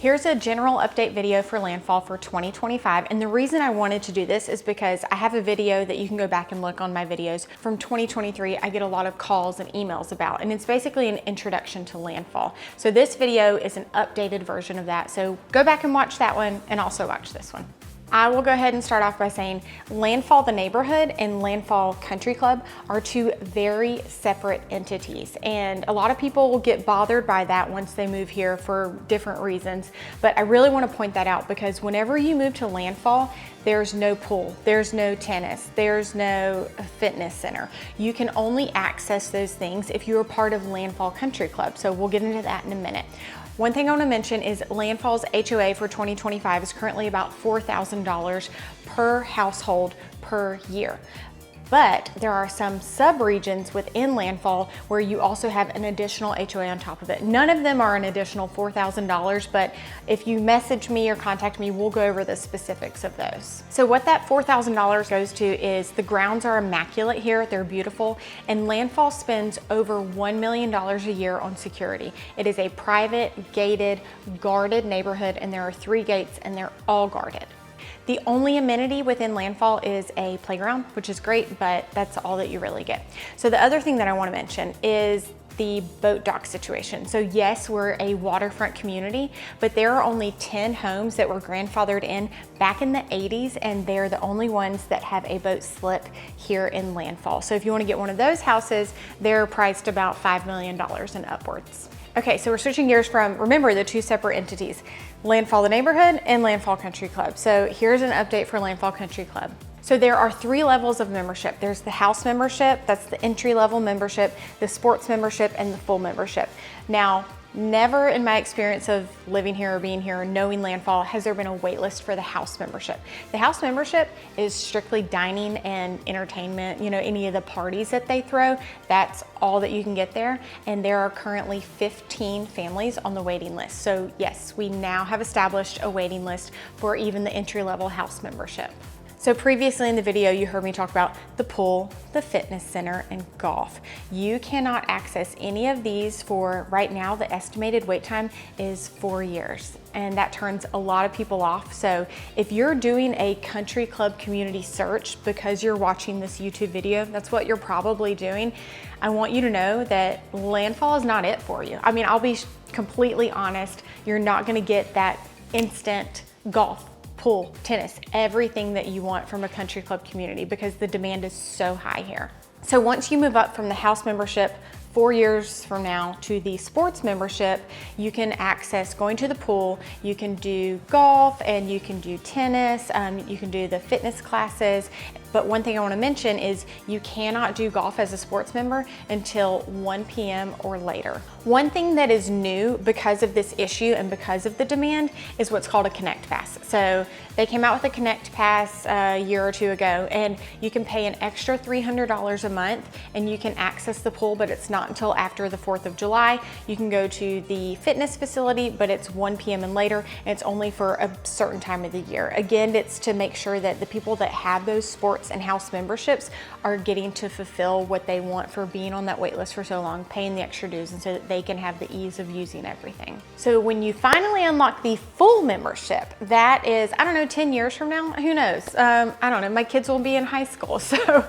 Here's a general update video for Landfall for 2025. And the reason I wanted to do this is because I have a video that you can go back and look on my videos from 2023. I get a lot of calls and emails about, and it's basically an introduction to Landfall. So this video is an updated version of that. So go back and watch that one and also watch this one. I will go ahead and start off by saying Landfall the neighborhood and Landfall Country Club are two very separate entities, and a lot of people will get bothered by that once they move here for different reasons. But I really want to point that out because whenever you move to Landfall, there's no pool, there's no tennis, there's no fitness center. You can only access those things if you are part of Landfall Country Club. So we'll get into that in a minute. One thing I want to mention is Landfall's HOA for 2025 is currently about $4,000 per household per year. But there are some sub-regions within Landfall where you also have an additional HOA on top of it. None of them are an additional $4,000, but if you message me or contact me, we'll go over the specifics of those. So what that $4,000 goes to is the grounds are immaculate here, they're beautiful, and Landfall spends over $1 million a year on security. It is a private, gated, guarded neighborhood, and there are 3 gates and they're all guarded. The only amenity within Landfall is a playground, which is great, but that's all that you really get. So the other thing that I want to mention is the boat dock situation. So yes, we're a waterfront community, but there are only 10 homes that were grandfathered in back in the 80s, and they're the only ones that have a boat slip here in Landfall. So if you want to get one of those houses, they're priced about $5 million and upwards. Okay, so we're switching gears from, remember, the two separate entities, Landfall the neighborhood and Landfall Country Club. So here's an update for Landfall Country Club. So there are 3 levels of membership. There's the house membership, that's the entry-level membership, the sports membership, and the full membership. Now, never in my experience of living here or being here or knowing Landfall has there been a wait list for the house membership. The house membership is strictly dining and entertainment, you know, any of the parties that they throw, that's all that you can get there. And there are currently 15 families on the waiting list. So yes, we now have established a waiting list for even the entry-level house membership. So previously in the video, you heard me talk about the pool, the fitness center, and golf. You cannot access any of these for right now. The estimated wait time is 4 years, and that turns a lot of people off. So if you're doing a country club community search because you're watching this YouTube video, that's what you're probably doing. I want you to know that Landfall is not it for you. I mean, I'll be completely honest, you're not gonna get that instant golf, pool, tennis, everything that you want from a country club community because the demand is so high here. So once you move up from the house membership 4 years from now to the sports membership, you can access going to the pool, you can do golf, and you can do tennis, you can do the fitness classes. But one thing I want to mention is you cannot do golf as a sports member until 1 p.m. or later. One thing that is new because of this issue and because of the demand is what's called a Connect Pass. So they came out with a Connect Pass a year or 2 ago, and you can pay an extra $300 a month and you can access the pool, but it's not until after the 4th of July. You can go to the fitness facility, but it's 1 p.m. and later, and it's only for a certain time of the year. Again, it's to make sure that the people that have those sports and house memberships are getting to fulfill what they want for being on that wait list for so long, paying the extra dues, and so that they can have the ease of using everything. So when you finally unlock the full membership, that is, I don't know, 10 years from now, who knows? I don't know, my kids will be in high school. So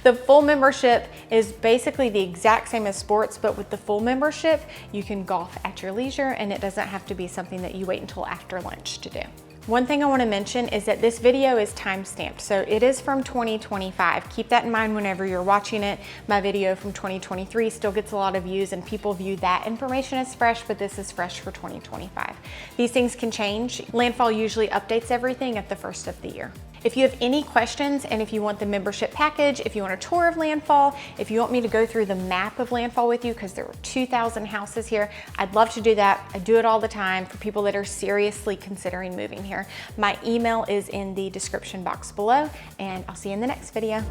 the full membership is basically the exact same as sports, but with the full membership, you can golf at your leisure, and it doesn't have to be something that you wait until after lunch to do. One thing I want to mention is that this video is time-stamped, so it is from 2025. Keep that in mind whenever you're watching it. My video from 2023 still gets a lot of views, and people view that information as fresh, but this is fresh for 2025. These things can change. Landfall usually updates everything at the first of the year. If you have any questions, and if you want the membership package, if you want a tour of Landfall, if you want me to go through the map of Landfall with you, because there are 2,000 houses here, I'd love to do that. I do it all the time for people that are seriously considering moving here. My email is in the description box below, and I'll see you in the next video.